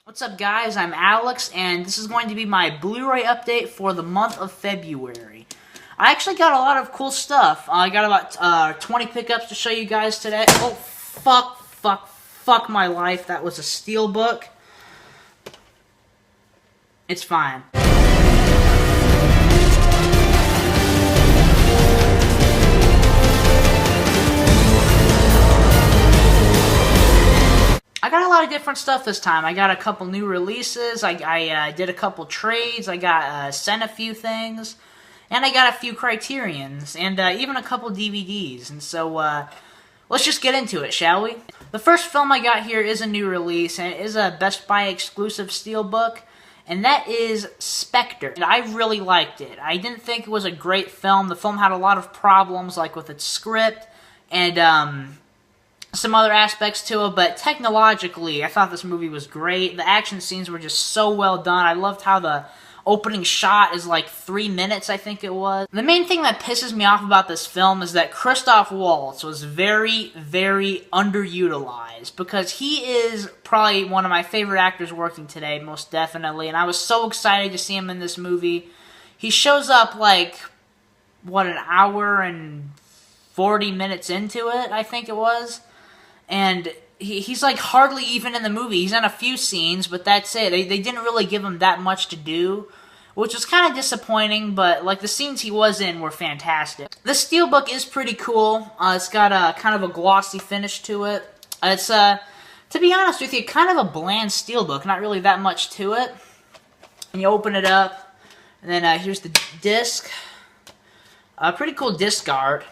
What's up, guys? I'm Alex, and this is going to be my Blu-ray update for the month of February. I actually got a lot of cool stuff. I got about 20 pickups to show you guys today. Oh, fuck my life. That was a steelbook. It's fine. I got a lot of different stuff this time. I got a couple new releases, I did a couple trades, I got sent a few things, and I got a few Criterions, and even a couple DVDs, and so let's just get into it, shall we? The first film I got here is a new release, and it is a Best Buy exclusive steelbook, and that is Spectre. And I really liked it. I didn't think it was a great film. The film had a lot of problems, like with its script, and some other aspects to it, but technologically, I thought this movie was great. The action scenes were just so well done. I loved how the opening shot is like 3 minutes, I think it was. The main thing that pisses me off about this film is that Christoph Waltz was very, very underutilized, because he is probably one of my favorite actors working today, most definitely, and I was so excited to see him in this movie. He shows up like, what, an hour and 40 minutes into it, I think it was. And he's like hardly even in the movie. He's in a few scenes, but that's it. They didn't really give him that much to do, which was kind of disappointing, but like the scenes he was in were fantastic. The steelbook is pretty cool. It's got a kind of a glossy finish to it. It's, to be honest with you, kind of a bland steelbook, not really that much to it. And you open it up, and then here's the disc. Pretty cool disc art.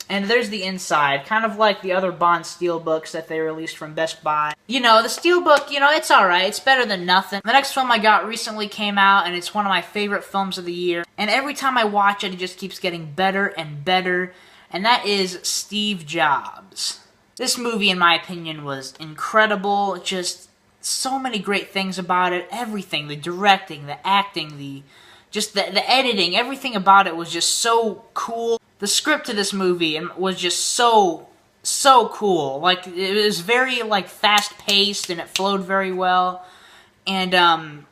And there's the inside, kind of like the other Bond steelbooks that they released from Best Buy. You know, the steelbook, you know, it's alright. It's better than nothing. The next film I got recently came out, and it's one of my favorite films of the year. And every time I watch it, it just keeps getting better and better. And that is Steve Jobs. This movie, in my opinion, was incredible. Just so many great things about it. Everything, the directing, the acting, the editing, everything about it was just so cool. The script of this movie was just so cool. Like, it was very, like, fast-paced, and it flowed very well. And, I'm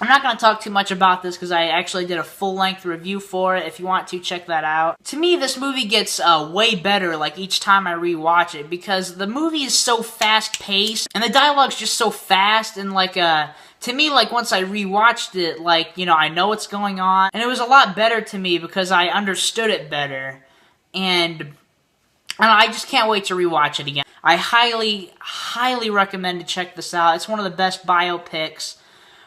not going to talk too much about this, because I actually did a full-length review for it. If you want to, check that out. To me, this movie gets, way better, like, each time I rewatch it, because the movie is so fast-paced, and the dialogue's just so fast, and, like, to me, like, once I rewatched it, like, you know, I know what's going on. And it was a lot better to me because I understood it better. And I just can't wait to rewatch it again. I highly recommend to check this out. It's one of the best biopics,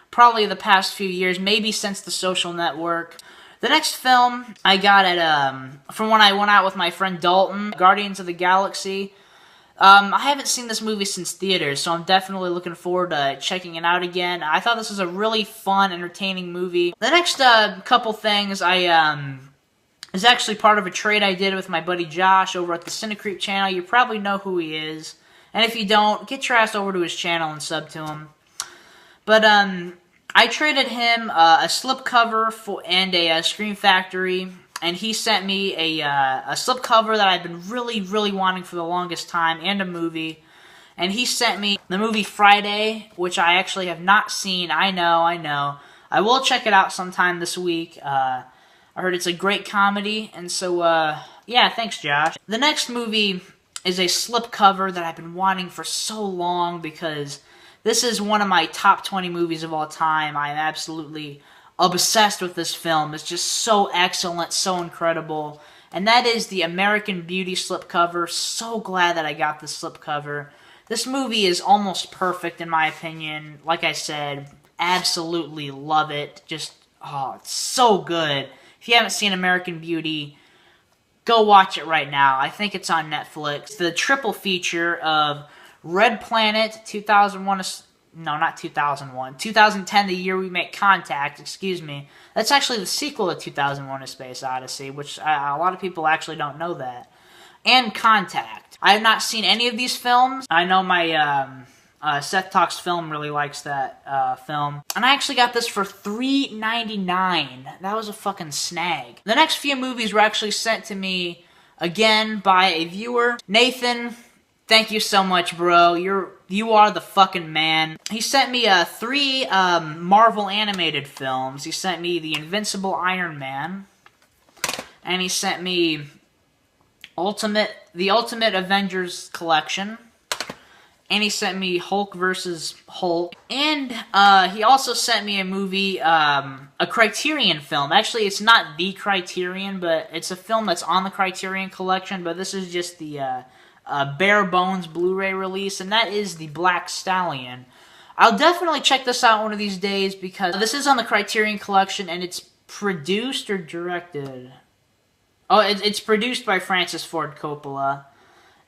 probably the past few years, maybe since The Social Network. The next film I got at, from when I went out with my friend Dalton, Guardians of the Galaxy. I haven't seen this movie since theaters, so I'm definitely looking forward to checking it out again. I thought this was a really fun, entertaining movie. The next couple things is actually part of a trade I did with my buddy Josh over at the Cinecreep channel. You probably know who he is. And if you don't, get your ass over to his channel and sub to him. But, I traded him a slipcover and a Scream Factory. And he sent me a slipcover that I've been really wanting for the longest time, and a movie. And he sent me the movie Friday, which I actually have not seen. I know. I will check it out sometime this week. I heard it's a great comedy, and so, yeah, thanks, Josh. The next movie is a slipcover that I've been wanting for so long, because this is one of my top 20 movies of all time. I am absolutely obsessed with this film. It's just so excellent, so incredible. And that is the American Beauty slipcover. So glad that I got this slipcover. This movie is almost perfect in my opinion. Like I said, absolutely love it. Just, oh, it's so good. If you haven't seen American Beauty, go watch it right now. I think it's on Netflix. The triple feature of Red Planet, 2001... No, not 2001. 2010, the year we make contact, excuse me. That's actually the sequel to 2001: A Space Odyssey, which a lot of people actually don't know that. And Contact. I have not seen any of these films. I know my Seth Talks Film really likes that film. And I actually got this for $3.99. That was a fucking snag. The next few movies were actually sent to me, again, by a viewer. Nathan, thank you so much, bro. You're You are the fucking man. He sent me 3 Marvel animated films. He sent me The Invincible Iron Man. And he sent me the Ultimate Avengers Collection. And he sent me Hulk vs. Hulk. And he also sent me a movie, a Criterion film. Actually, it's not the Criterion, but it's a film that's on the Criterion Collection. But this is just the bare bones Blu-ray release, and that is The Black Stallion. I'll definitely check this out one of these days because this is on the Criterion Collection, and it's produced or directed. Oh, it's produced by Francis Ford Coppola.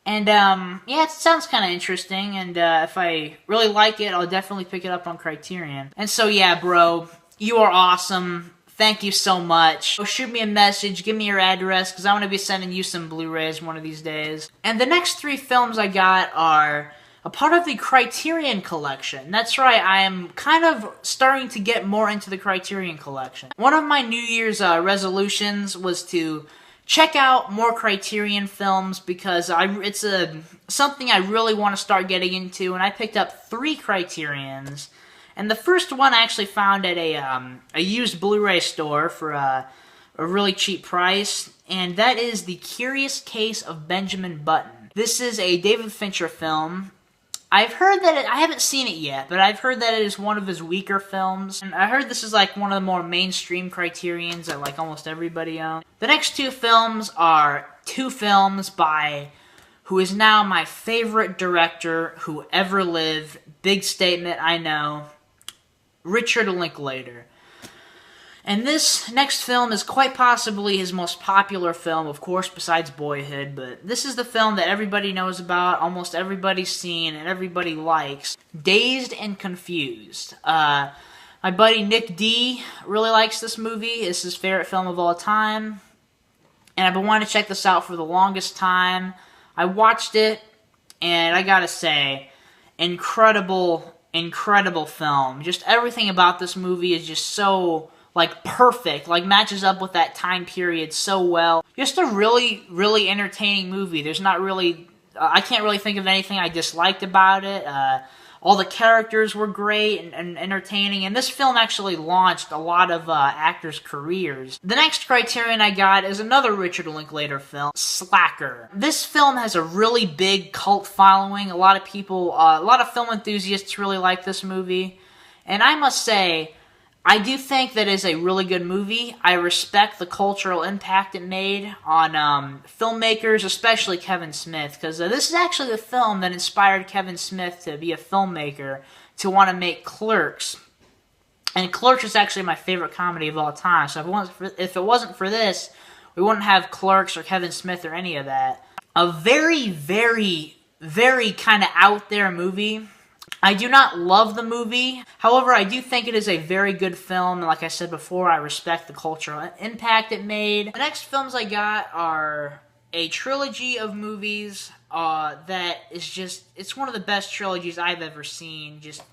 And, yeah, it sounds kind of interesting, and if I really like it, I'll definitely pick it up on Criterion. And so, yeah, bro, you are awesome. Thank you so much. So shoot me a message, give me your address, because I want to be sending you some Blu-rays one of these days. And the next 3 films I got are a part of the Criterion Collection. That's right, I am kind of starting to get more into the Criterion Collection. One of my New Year's resolutions was to check out more Criterion films because it's something I really want to start getting into, and I picked up 3 Criterions. And the first one I actually found at a used Blu-ray store for a really cheap price, and that is The Curious Case of Benjamin Button. This is a David Fincher film. I've heard that I haven't seen it yet, but I've heard that it is one of his weaker films. And I heard this is like one of the more mainstream Criterions that like almost everybody owns. The next 2 films are 2 films by who is now my favorite director who ever lived. Big statement, I know. Richard Linklater. And this next film is quite possibly his most popular film, of course, besides Boyhood, but this is the film that everybody knows about, almost everybody's seen, and everybody likes. Dazed and Confused. My buddy Nick D really likes this movie. It's his favorite film of all time. And I've been wanting to check this out for the longest time. I watched it, and I gotta say, incredible film. Just everything about this movie is just so, like, perfect. Like, matches up with that time period so well. Just a really, really entertaining movie. There's not really, I can't really think of anything I disliked about it. All the characters were great and entertaining, and this film actually launched a lot of actors' careers. The next Criterion I got is another Richard Linklater film, Slacker. This film has a really big cult following. A lot of people, a lot of film enthusiasts really like this movie, and I must say, I do think that is a really good movie. I respect the cultural impact it made on filmmakers, especially Kevin Smith, because this is actually the film that inspired Kevin Smith to be a filmmaker, to want to make Clerks. And Clerks is actually my favorite comedy of all time, so if it wasn't for this, we wouldn't have Clerks or Kevin Smith or any of that. A very, very, very kind of out there movie. I do not love the movie. However, I do think it is a very good film. Like I said before, I respect the cultural impact it made. The next films I got are a trilogy of movies that is just, it's one of the best trilogies I've ever seen. Just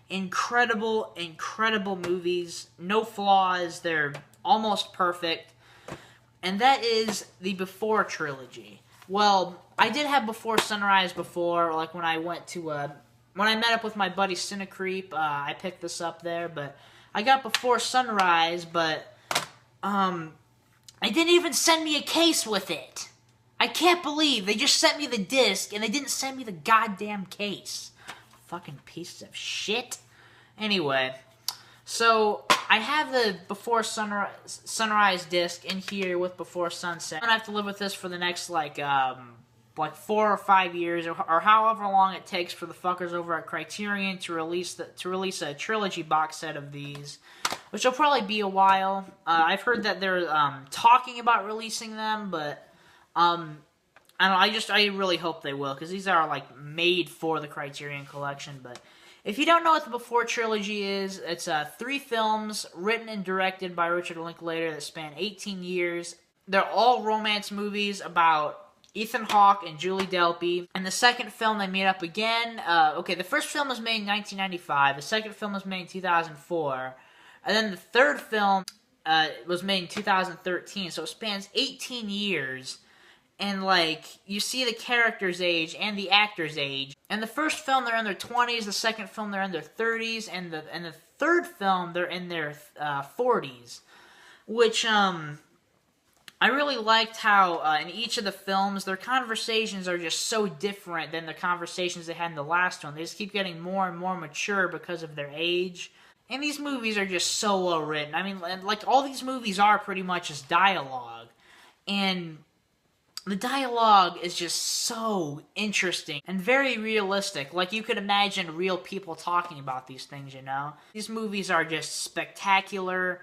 incredible, incredible movies. No flaws. They're almost perfect. And that is the Before trilogy. Well, I did have Before Sunrise before, like when I went to when I met up with my buddy Cinecreep, I picked this up there, but I got Before Sunrise, but they didn't even send me a case with it. I can't believe they just sent me the disc and they didn't send me the goddamn case. Fucking pieces of shit. Anyway, so I have the Before Sunrise disc in here with Before Sunset. I'm gonna have to live with this for the next like 4 or 5 years, or however long it takes for the fuckers over at Criterion to release a trilogy box set of these, which will probably be a while. I've heard that they're talking about releasing them, but I don't know. I really hope they will, because these are like made for the Criterion Collection. But if you don't know what the Before trilogy is, it's 3 films written and directed by Richard Linklater that span 18 years. They're all romance movies about Ethan Hawke and Julie Delpy. And the second film, they made up again. Okay, the first film was made in 1995. The second film was made in 2004. And then the third film was made in 2013. So it spans 18 years. and like you see the character's age and the actor's age. In the first film, they're in their 20s. The second film, they're in their 30s, and the third film, they're in their 40s. Which I really liked how in each of the films, their conversations are just so different than the conversations they had in the last one. They just keep getting more and more mature because of their age. And these movies are just so well written. I mean, like, all these movies are pretty much just dialogue. And the dialogue is just so interesting and very realistic. Like, you could imagine real people talking about these things, you know? These movies are just spectacular.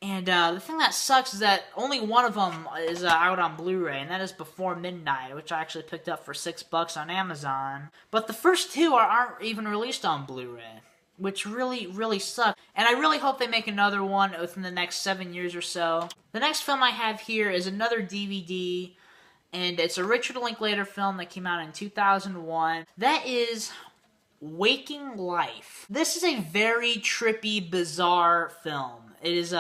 And the thing that sucks is that only one of them is out on Blu-ray, and that is Before Midnight, which I actually picked up for $6 on Amazon. But the first two aren't even released on Blu-ray, which really, really sucks. And I really hope they make another one within the next 7 years or so. The next film I have here is another DVD, and it's a Richard Linklater film that came out in 2001. That is Waking Life. This is a very trippy, bizarre film. It is,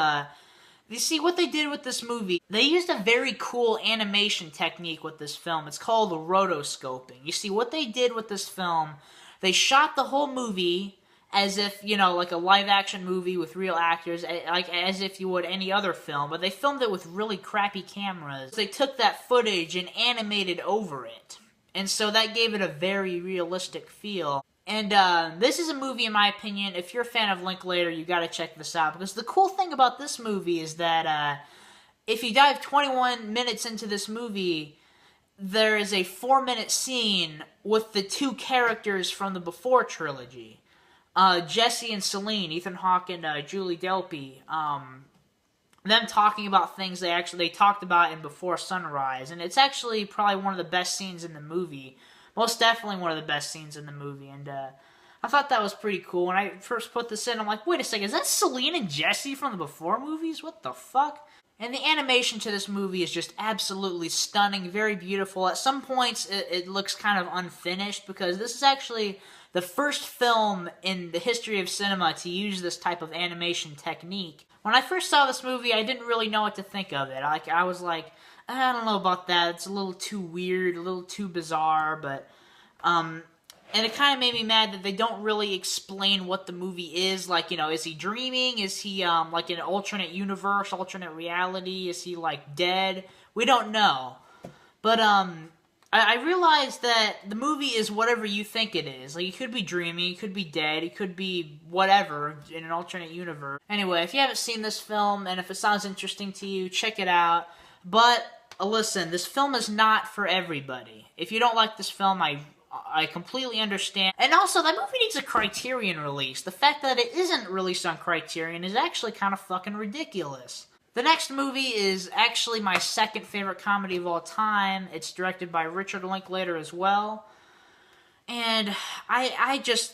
you see what they did with this movie? They used a very cool animation technique with this film. It's called rotoscoping. You see, what they did with this film, they shot the whole movie as if, you know, like a live-action movie with real actors, like as if you would any other film, but they filmed it with really crappy cameras. They took that footage and animated over it, and so that gave it a very realistic feel. And this is a movie, in my opinion, if you're a fan of Linklater, you gotta check this out, because the cool thing about this movie is that if you dive 21 minutes into this movie, there is a 4-minute scene with the two characters from the Before trilogy. Jesse and Celine, Ethan Hawke and Julie Delpy, them talking about things they talked about in Before Sunrise, and it's actually probably one of the best scenes in the movie. Most definitely one of the best scenes in the movie, and I thought that was pretty cool. When I first put this in, I'm like, wait a second, is that Celine and Jesse from the Before movies? What the fuck? And the animation to this movie is just absolutely stunning, very beautiful. At some points, it looks kind of unfinished, because this is actually the first film in the history of cinema to use this type of animation technique. When I first saw this movie, I didn't really know what to think of it. I was like, I don't know about that. It's a little too weird, a little too bizarre, but, and it kind of made me mad that they don't really explain what the movie is. Like, you know, is he dreaming? Is he, like, in an alternate universe, alternate reality? Is he, like, dead? We don't know. But, I realized that the movie is whatever you think it is. Like, he could be dreaming, he could be dead, he could be whatever in an alternate universe. Anyway, if you haven't seen this film, and if it sounds interesting to you, check it out. But listen, this film is not for everybody. If you don't like this film, I completely understand. And also, that movie needs a Criterion release. The fact that it isn't released on Criterion is actually kind of fucking ridiculous. The next movie is actually my second favorite comedy of all time. It's directed by Richard Linklater as well. And I just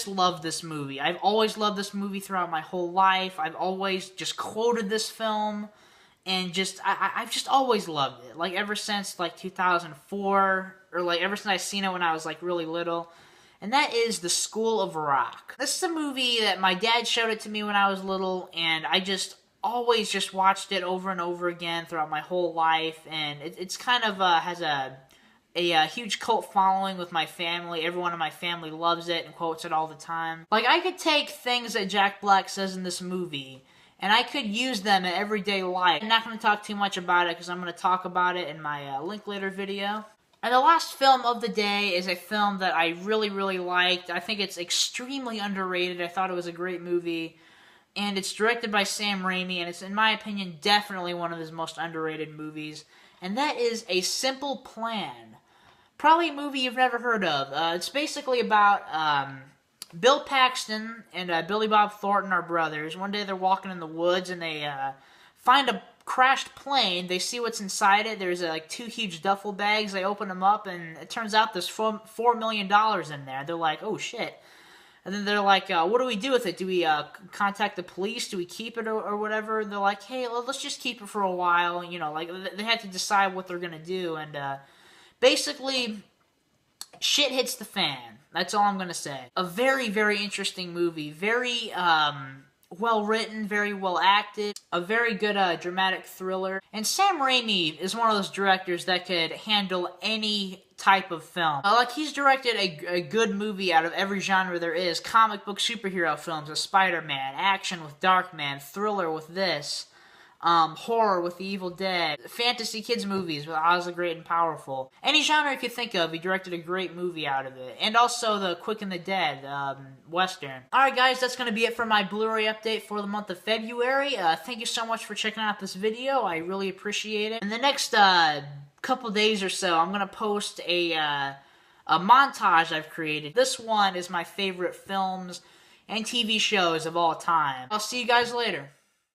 love this movie. I've always loved this movie throughout my whole life. I've always just quoted this film. And just, I've just always loved it. Like, ever since, like, 2004, or, like, ever since I seen it when I was, like, really little. And that is The School of Rock. This is a movie that my dad showed it to me when I was little, and I just always just watched it over and over again throughout my whole life. And it's kind of, has a huge cult following with my family. Everyone in my family loves it and quotes it all the time. Like, I could take things that Jack Black says in this movie, and I could use them in everyday life. I'm not going to talk too much about it, because I'm going to talk about it in my Linklater video. And the last film of the day is a film that I really, really liked. I think it's extremely underrated. I thought it was a great movie. And it's directed by Sam Raimi, and it's, in my opinion, definitely one of his most underrated movies. And that is A Simple Plan. Probably a movie you've never heard of. It's basically about Bill Paxton and Billy Bob Thornton are brothers. One day they're walking in the woods and they find a crashed plane. They see what's inside it. There's like 2 huge duffel bags. They open them up and it turns out there's $4 million in there. They're like, oh shit. And then they're like, what do we do with it? Do we contact the police? Do we keep it or whatever? They're like, hey, let's just keep it for a while. You know, like they had to decide what they're going to do. And basically, shit hits the fan. That's all I'm going to say. A very, very interesting movie. Very well written, very well acted, a very good dramatic thriller. And Sam Raimi is one of those directors that could handle any type of film. Like, he's directed a good movie out of every genre there is. Comic book superhero films with Spider-Man, action with Darkman, thriller with this, horror with The Evil Dead, fantasy kids movies with Oz the Great and Powerful. Any genre you could think of, he directed a great movie out of it. And also the Quick and the Dead, Western. Alright guys, that's going to be it for my Blu-ray update for the month of February. Thank you so much for checking out this video. I really appreciate it. In the next, couple days or so, I'm going to post a montage I've created. This one is my favorite films and TV shows of all time. I'll see you guys later.